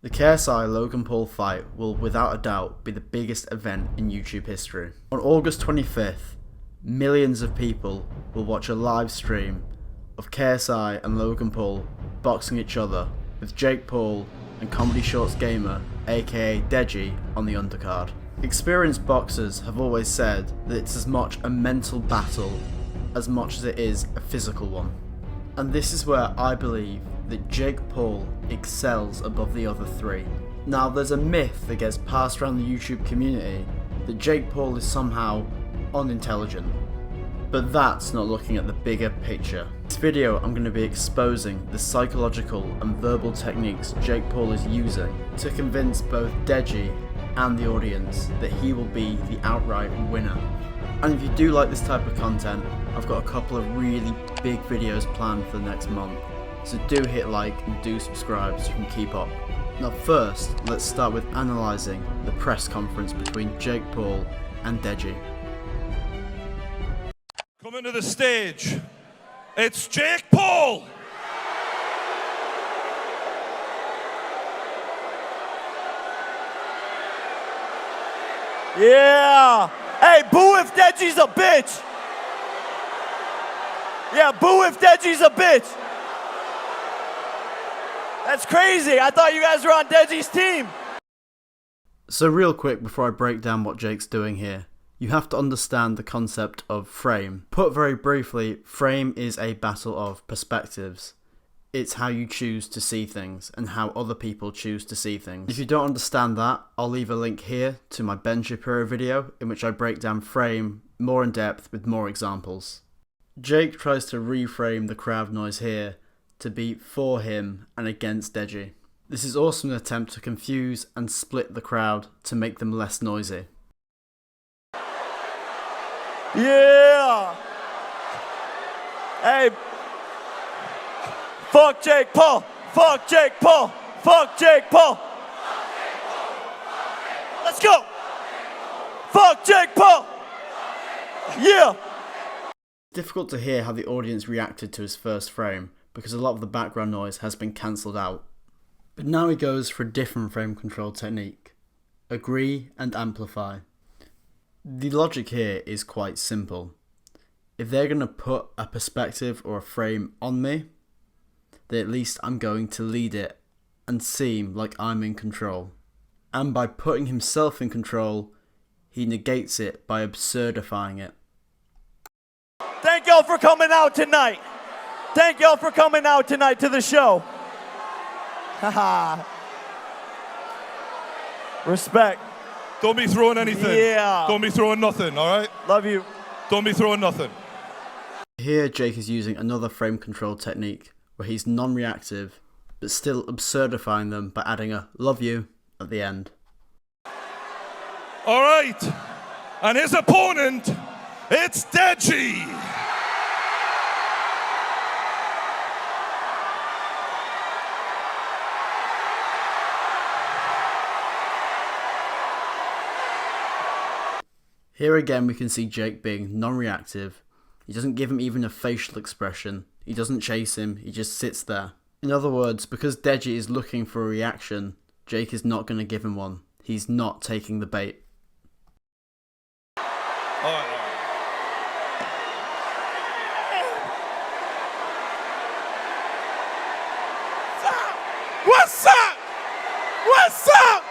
The KSI Logan Paul fight will without a doubt be the biggest event in YouTube history. On August 25th, millions of people will watch a live stream of KSI and Logan Paul boxing each other, with Jake Paul and Comedy Shorts Gamer aka Deji on the undercard. Experienced boxers have always said that it's as much a mental battle as much as it is a physical one. And this is where I believe that Jake Paul excels above the other three. Now, there's a myth that gets passed around the YouTube community that Jake Paul is somehow unintelligent, but that's not looking at the bigger picture. In this video, I'm going to be exposing the psychological and verbal techniques Jake Paul is using to convince both Deji and the audience that he will be the outright winner. And if you do like this type of content, I've got a couple of really big videos planned for the next month, so do hit like and do subscribe so you can keep up. Now first, let's start with analysing the press conference between Jake Paul and Deji. Coming to the stage, it's Jake Paul! Yeah! Hey, boo if Deji's a bitch! Yeah, boo if Deji's a bitch! That's crazy, I thought you guys were on Deji's team! So real quick before I break down what Jake's doing here, you have to understand the concept of frame. Put very briefly, frame is a battle of perspectives. It's how you choose to see things and how other people choose to see things. If you don't understand that, I'll leave a link here to my Ben Shapiro video in which I break down frame more in depth with more examples. Jake tries to reframe the crowd noise here to be for him and against Deji. This is also an attempt to confuse and split the crowd to make them less noisy. Yeah! Hey! Fuck Jake Paul! Fuck Jake Paul! Fuck Jake Paul! Let's go! Fuck Jake Paul! Yeah! Difficult to hear how the audience reacted to his first frame because a lot of the background noise has been cancelled out. But now he goes for a different frame control technique. Agree and amplify. The logic here is quite simple. If they're going to put a perspective or a frame on me, then at least I'm going to lead it and seem like I'm in control. And by putting himself in control, he negates it by absurdifying it. Thank y'all for coming out tonight. Thank y'all for coming out tonight to the show. Haha. Respect. Don't be throwing anything. Yeah. Don't be throwing nothing, alright? Love you. Don't be throwing nothing. Here Jake is using another frame control technique where he's non-reactive but still absurdifying them by adding a love you at the end. Alright, and his opponent, it's Deji! Here again we can see Jake being non-reactive. He doesn't give him even a facial expression. He doesn't chase him, he just sits there. In other words, because Deji is looking for a reaction, Jake is not going to give him one. He's not taking the bait. Alright. What's up? What's up?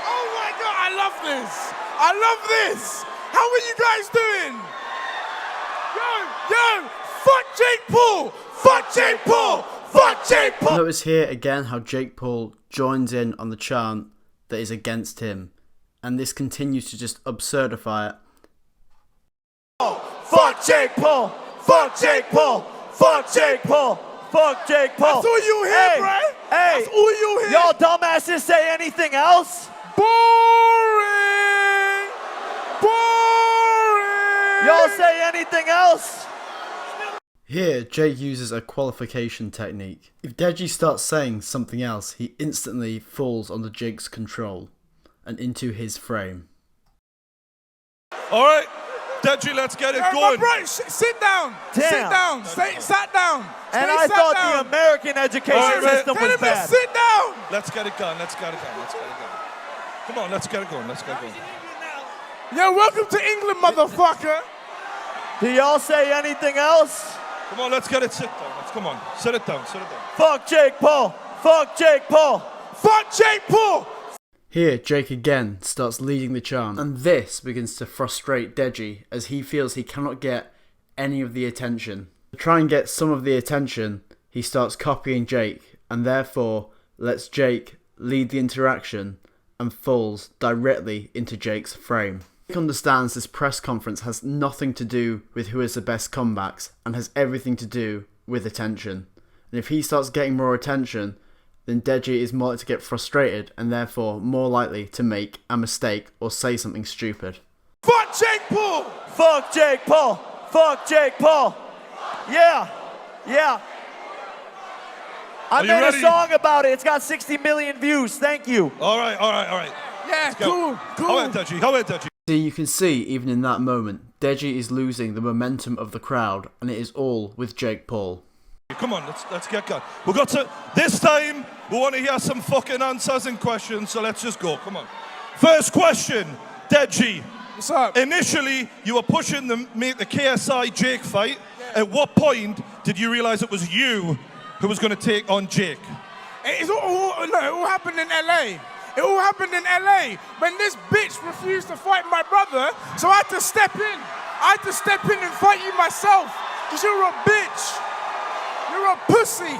Oh my God, I love this. I love this. How are you guys doing? Yo, fuck Jake Paul. Fuck Jake Paul. Fuck Jake Paul. Notice here again how Jake Paul joins in on the chant that is against him. And this continues to just absurdify it. Fuck Jake Paul! Fuck Jake Paul! Fuck Jake Paul! Fuck Jake Paul! That's all you hear, hey, bro. Hey, that's all you hear. Y'all dumbasses say anything else? Boring. Y'all say anything else? Here, Jake uses a qualification technique. If Deji starts saying something else, he instantly falls under Jake's control and into his frame. Alright, Deji, let's get it Yo, going. my bro, sit down. Damn. Sit down. Sat down. And Stay I sat thought down. the American education system Tell was him to bad. sit down. Let's get it going. Let's get it going. Let's get it going. Come on, let's get it going. Let's get it going. Yo, welcome to England, motherfucker. Do y'all say anything else? Come on, let's get it. Sit down. Let's come on. Sit it down. Sit it down. Fuck Jake Paul. Fuck Jake Paul. Fuck Jake Paul. Here, Jake again starts leading the chant, and this begins to frustrate Deji as he feels he cannot get any of the attention. To try and get some of the attention, he starts copying Jake, and therefore lets Jake lead the interaction and falls directly into Jake's frame. Jake understands this press conference has nothing to do with who has the best comebacks and has everything to do with attention. And if he starts getting more attention, then Deji is more likely to get frustrated and therefore more likely to make a mistake or say something stupid. Fuck Jake Paul. Fuck Jake Paul. Fuck Jake Paul. Yeah. Yeah. I you made ready? a song about it. It's got 60 million views. Thank you. All right, all right, all right. Yeah, Go. cool. How about Deji? How about Deji? See, you can see even in that moment, Deji is losing the momentum of the crowd, and it is all with Jake Paul. Come on, let's get going. We got to this time. We want to hear some fucking answers and questions, so let's just go. Come on. First question, Deji. What's up? Initially, you were pushing the KSI Jake fight. Yeah. At what point did you realize it was you who was going to take on Jake? It all happened in LA. It all happened in LA when this bitch refused to fight my brother, so I had to step in. I had to step in and fight you myself, because you're a bitch. You're a pussy.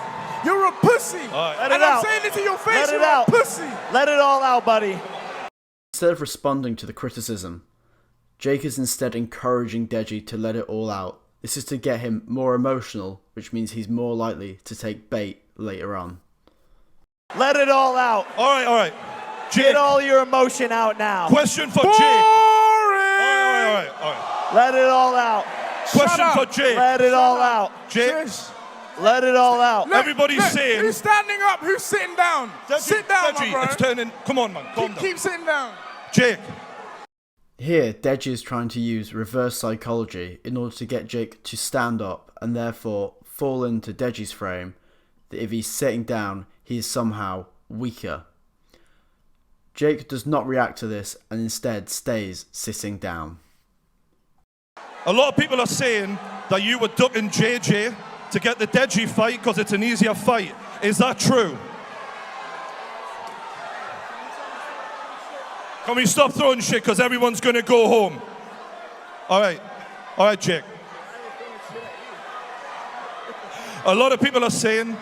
You're a pussy. Right. Let it and out. I'm saying it to your face, Let it you're out. a pussy. Let it all out, buddy. Instead of responding to the criticism, Jake is instead encouraging Deji to let it all out. This is to get him more emotional, which means he's more likely to take bait later on. Let it all out. All right, all right. Jake, Get all your emotion out now. question for Boring. Jake. All right, all right. Let it all out. Question up. for Jake. Let it all out. Jake, Trish. Let it all out. Look, Everybody's look, saying- who's standing up? Who's sitting down? Deji, Sit down, Deji, my bro. it's turning. Come on, man. Calm down. Keep sitting down. Jake, Here, Deji is trying to use reverse psychology in order to get Jake to stand up and therefore fall into Deji's frame, that if he's sitting down, he is somehow weaker. Jake does not react to this and instead stays sitting down. a lot of people are saying that you were ducking JJ to get the Deji fight because it's an easier fight. Is that true? Can we stop throwing shit because everyone's going to go home? All right, Jake. A lot of people are saying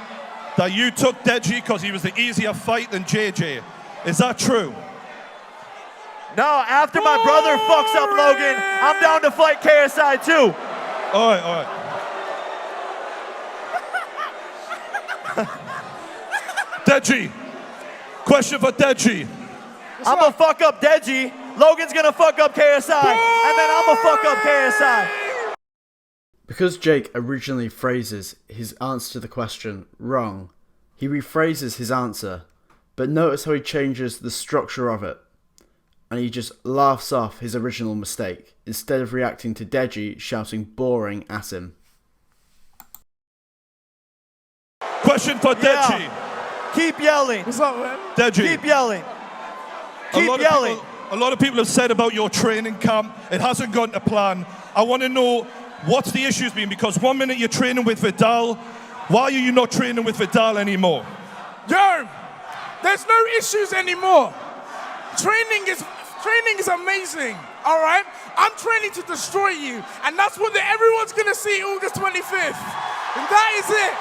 that you took Deji because he was the easier fight than JJ. Is that true? No, after my brother fucks up Logan, I'm down to fight KSI too. All right. Deji. Question for Deji. I'm gonna fuck up Deji. Logan's gonna fuck up KSI. And then I'm gonna fuck up KSI. Because Jake originally phrases his answer to the question wrong, he rephrases his answer, but notice how he changes the structure of it, and he just laughs off his original mistake, instead of reacting to Deji shouting boring at him. Question for Deji. Yeah. Keep yelling. What's up, man? Deji. Keep yelling. Keep yelling. A lot of people have said about your training camp, it hasn't gone to plan. I want to know what's the issues been, because 1 minute you're training with Vidal. Why are you not training with Vidal anymore? Yo, there's no issues anymore. Training is amazing, all right? I'm training to destroy you, and that's what everyone's gonna see August 25th. And that is it.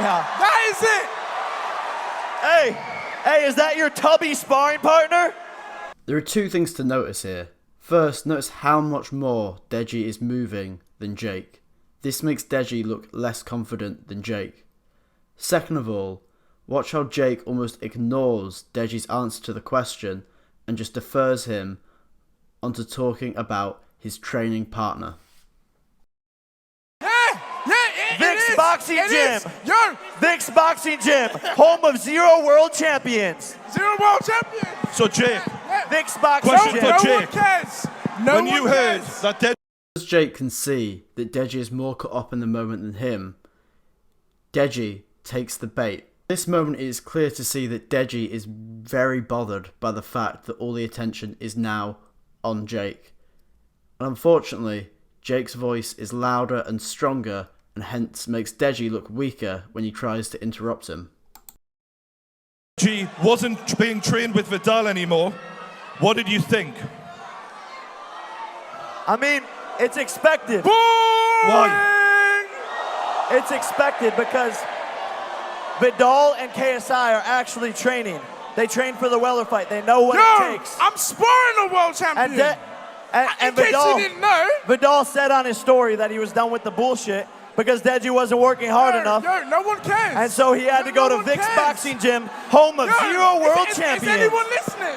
Yeah. That is it. Hey, is that your tubby sparring partner? There are two things to notice here. First, notice how much more Deji is moving than Jake. This makes Deji look less confident than Jake. Second of all, watch how Jake almost ignores Deji's answer to the question and just defers him onto talking about his training partner. Vic's Boxing Gym. Yo, Vic's Boxing Gym, home of 0 world champions. 0 world champion. So, Jake, Vic's Boxing Question Gym. for No Jake. one cares. No when one you heard cares. that Deji Jake can see that Deji is more caught up in the moment than him, Deji takes the bait. This moment, it is clear to see that Deji is very bothered by the fact that all the attention is now on Jake. And unfortunately, Jake's voice is louder and stronger, and hence makes Deji look weaker when he tries to interrupt him. Deji wasn't being trained with Vidal anymore. What did you think? I mean, it's expected. Why? It's expected because Vidal and KSI are actually training. They train for the Weller fight. They know what it takes. I'm sparring a world champion. And in case you didn't know, Vidal said on his story that he was done with the bullshit because Deji wasn't working hard enough. No one cares. And so he had to go to Vic's Boxing Gym, home of 0 world champions. Is anyone listening?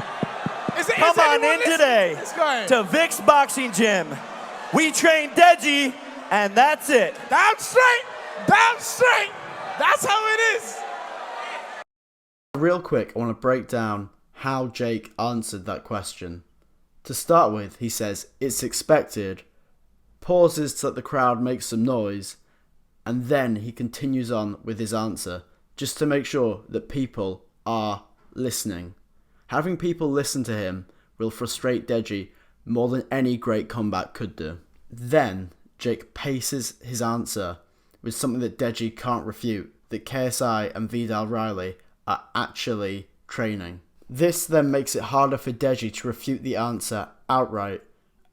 Come on in today to Vic's Boxing Gym. We train Deji, and that's it. Down straight, down straight. That's how it is. Real quick, I want to break down how Jake answered that question. To start with, he says, it's expected, pauses to let the crowd make some noise, and then he continues on with his answer, just to make sure that people are listening. Having people listen to him will frustrate Deji more than any great comeback could do. Then, Jake paces his answer with something that Deji can't refute, that KSI and Vidal Riley are actually training. This then makes it harder for Deji to refute the answer outright,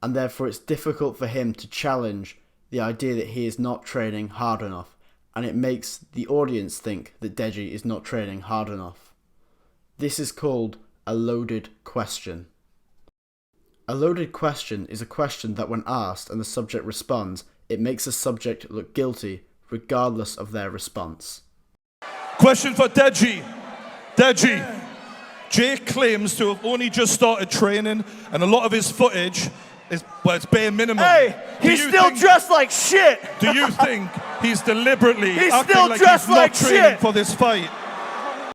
and therefore it's difficult for him to challenge the idea that he is not training hard enough, and it makes the audience think that Deji is not training hard enough. This is called a loaded question. A loaded question is a question that when asked and the subject responds, it makes the subject look guilty regardless of their response. Question for Deji. Deji, Jake claims to have only just started training and a lot of his footage is, well, it's bare minimum. Hey, he's still dressed like shit. Do you think he's deliberately acting still like dressed he's not like training shit for this fight?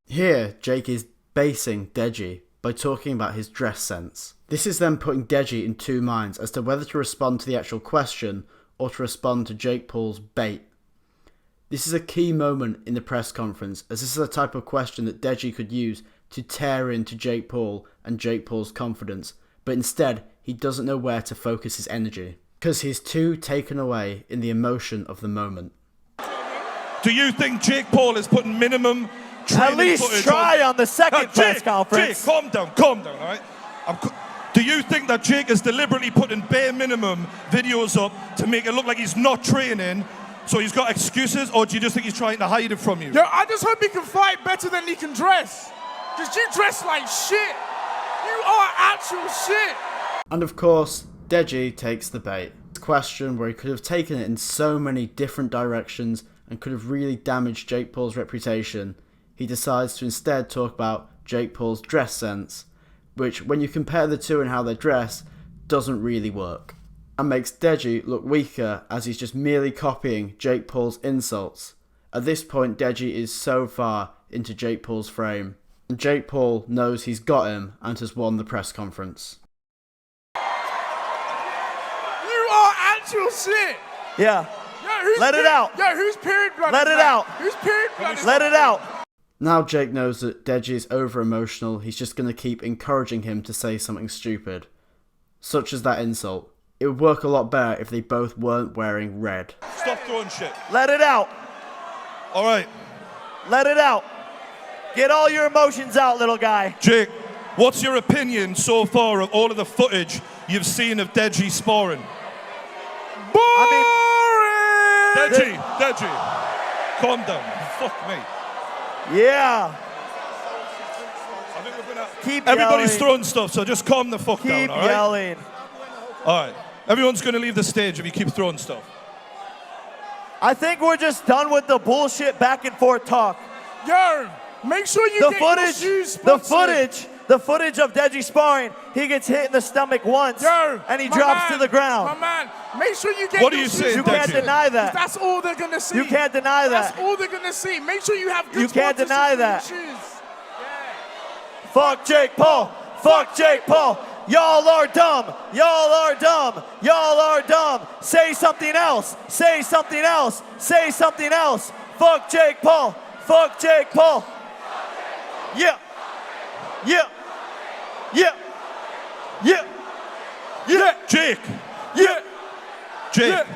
Here, Jake is basing Deji by talking about his dress sense. This is then putting Deji in two minds as to whether to respond to the actual question or to respond to Jake Paul's bait. This is a key moment in the press conference, as this is a type of question that Deji could use to tear into Jake Paul and Jake Paul's confidence, but instead he doesn't know where to focus his energy, because he's too taken away in the emotion of the moment. Do you think Jake Paul is putting minimum training At least footage try on the second press conference. Jake, calm down, all right? Do you think that Jake is deliberately putting bare minimum videos up to make it look like he's not training, so he's got excuses, or do you just think he's trying to hide it from you? Yo, I just hope he can fight better than he can dress. Because you dress like shit. You are actual shit. And of course, Deji takes the bait. This question where he could have taken it in so many different directions and could have really damaged Jake Paul's reputation, he decides to instead talk about Jake Paul's dress sense, which, when you compare the two and how they dress, doesn't really work, and makes Deji look weaker as he's just merely copying Jake Paul's insults. At this point, Deji is so far into Jake Paul's frame, and Jake Paul knows he's got him and has won the press conference. You are actual shit. Yeah. Yo, Let it out. Yo, whose period blood Let is it that? out. Whose period blood is Let that? it out. Now Jake knows that Deji is over-emotional, he's just going to keep encouraging him to say something stupid, such as that insult. It would work a lot better if they both weren't wearing red. Stop throwing shit. Let it out. All right. Let it out. Get all your emotions out, little guy. Jake, what's your opinion so far of all of the footage you've seen of Deji sparring? Boring. Deji, calm down. Fuck me. Yeah. I think we're gonna... Keep Everybody's yelling. throwing stuff, so just calm the fuck down, Keep all right? yelling. All right. Everyone's going to leave the stage if you keep throwing stuff. I think we're just done with the bullshit back and forth talk. Yo, make sure you get your shoes sponsored. The footage of Deji sparring, he gets hit in the stomach once, and he drops to the ground. My man, make sure you get What do your you shoes say, You can't Deji? deny that. That's all they're gonna see. You can't deny that. That's all they're gonna see. Make sure you have good You can't sponsorship deny for that. your shoes. Fuck Jake Paul. Fuck Jake Paul. Y'all are dumb. Y'all are dumb. Y'all are dumb. Say something else. Say something else. Say something else. Fuck Jake Paul. Fuck Jake Paul. Yeah. Yeah. Yeah. Yeah. Yeah. Jake. Yeah. Jake.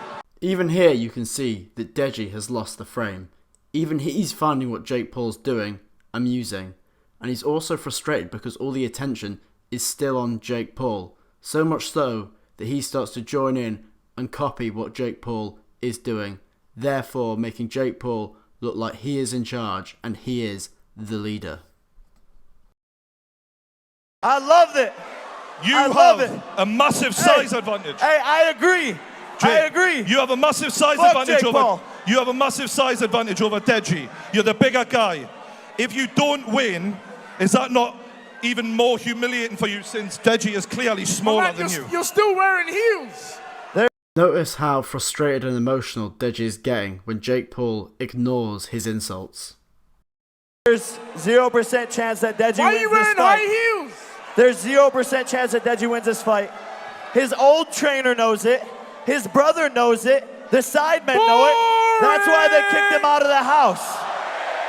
Even here you can see that Deji has lost the frame. Even he's finding what Jake Paul's doing amusing, and he's also frustrated because all the attention is still on Jake Paul, so much so that he starts to join in and copy what Jake Paul is doing, therefore making Jake Paul look like he is in charge and he is the leader. I loved it. You have a massive size advantage. Hey, I agree. Jake, I agree. You have a massive size Fuck advantage Jake over. Paul. You have a massive size advantage over Deji. You're the bigger guy. If you don't win, is that not even more humiliating for you since Deji is clearly smaller than you? You're still wearing heels. Notice how frustrated and emotional Deji is getting when Jake Paul ignores his insults. There's 0% chance that Deji Why are wins you this wearing fight. high heels? There's 0% chance that Deji wins this fight. His old trainer knows it. His brother knows it. The sidemen know it. That's why they kicked him out of the house.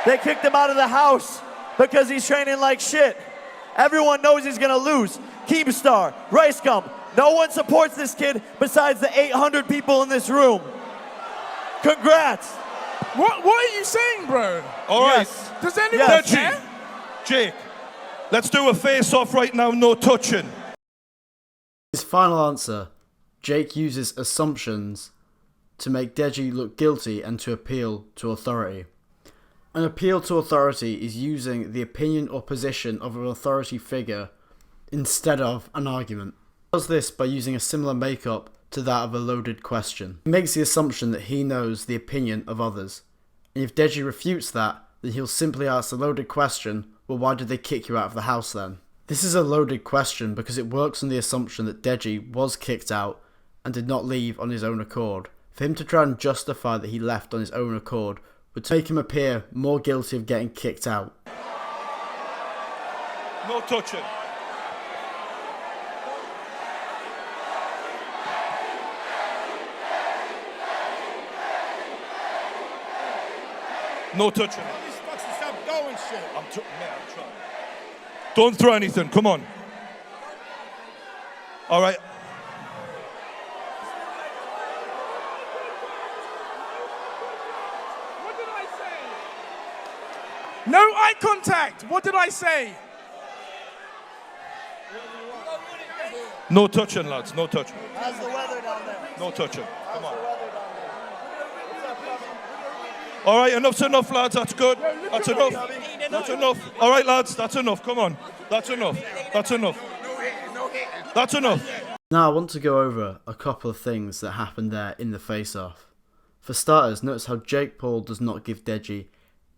They kicked him out of the house because he's training like shit. Everyone knows he's gonna lose. Keemstar, Rice Gum. No one supports this kid besides the 800 people in this room. Congrats. What are you saying, bro? All right. Yes. Does anyone Deji, care? Jake, let's do a face-off right now, no touching. His final answer, Jake uses assumptions to make Deji look guilty and to appeal to authority. An appeal to authority is using the opinion or position of an authority figure instead of an argument. He does this by using a similar makeup to that of a loaded question. He makes the assumption that he knows the opinion of others, and if Deji refutes that, then he'll simply ask the loaded question, well, why did they kick you out of the house then? This is a loaded question because it works on the assumption that Deji was kicked out and did not leave on his own accord. For him to try and justify that he left on his own accord would make him appear more guilty of getting kicked out. No touching. No touching. Stop going shit. I'm trying. Don't throw anything. Come on. All right. What did I say? No eye contact. What did I say? No touching, lads. No touching. How's the weather down there? No touching. Come on. All right, enough's enough, lads. That's good. That's enough. That's enough. All right, lads. That's enough. Come on. That's enough. That's enough. That's enough. Now I want to go over a couple of things that happened there in the face-off. For starters, notice how Jake Paul does not give Deji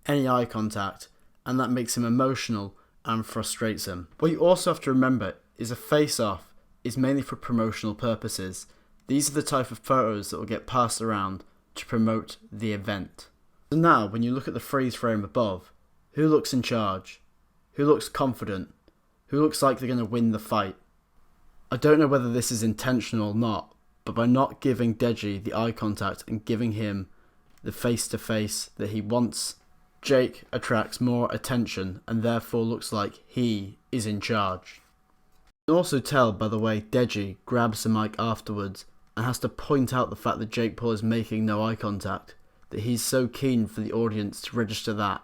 any eye contact, and that makes him emotional and frustrates him. What you also have to remember is a face-off is mainly for promotional purposes. These are the type of photos that will get passed around to promote the event. So now, when you look at the freeze frame above, who looks in charge? Who looks confident? Who looks like they're going to win the fight? I don't know whether this is intentional or not, but by not giving Deji the eye contact and giving him the face-to-face that he wants, Jake attracts more attention and therefore looks like he is in charge. You can also tell by the way Deji grabs the mic afterwards and has to point out the fact that Jake Paul is making no eye contact, that he's so keen for the audience to register that.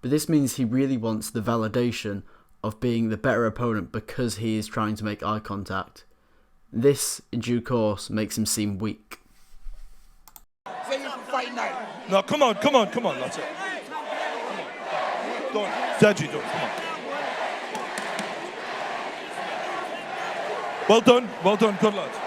But this means he really wants the validation of being the better opponent because he is trying to make eye contact. This, in due course, makes him seem weak. No, come on. That's it. Come on. Don't. Deji, don't. Come on. Well done. Good lads.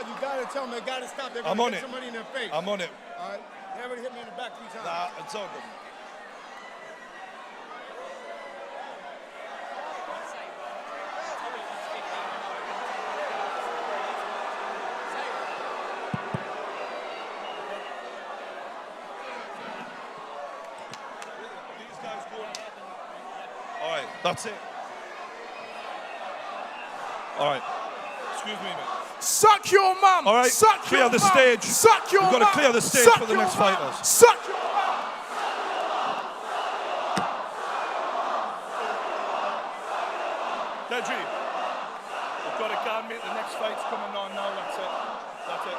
You gotta tell them they gotta stop. They're I'm gonna on hit it. somebody in their face. I'm on it. All right. They already hit me in the back 3 times. Nah, it's all good. That's it. All right. Excuse me, mate. Suck your mum. All right. Suck Clear your the mum. stage. Suck your We've got mum. to clear the stage Suck for the your next mum. fighters. Suck your mum. Deji, we've got to calm it. The next fight's coming on now. That's it. That's it.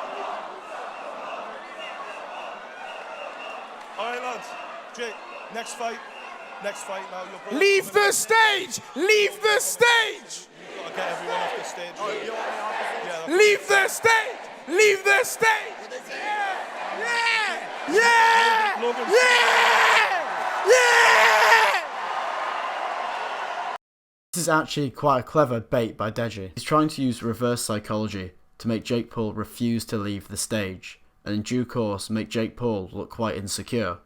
All right, lads. Jake, next fight. Next fight now. Your brother's Leave coming the in. stage. Leave the stage. You've got to get everyone off the stage. Yeah, Leave the stage. Leave the stage. Yeah. Yeah. Logan. Yeah. Yeah. This is actually quite a clever bait by Deji. He's trying to use reverse psychology to make Jake Paul refuse to leave the stage, and in due course make Jake Paul look quite insecure.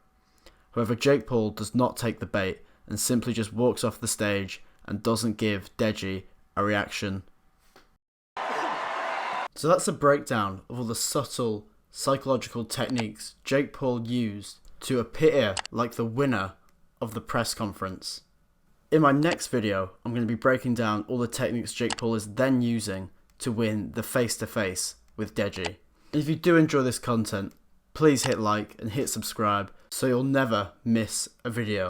However, Jake Paul does not take the bait and simply just walks off the stage and doesn't give Deji a reaction. So that's a breakdown of all the subtle psychological techniques Jake Paul used to appear like the winner of the press conference. In my next video, I'm going to be breaking down all the techniques Jake Paul is then using to win the face-to-face with Deji. If you do enjoy this content, please hit like and hit subscribe so you'll never miss a video.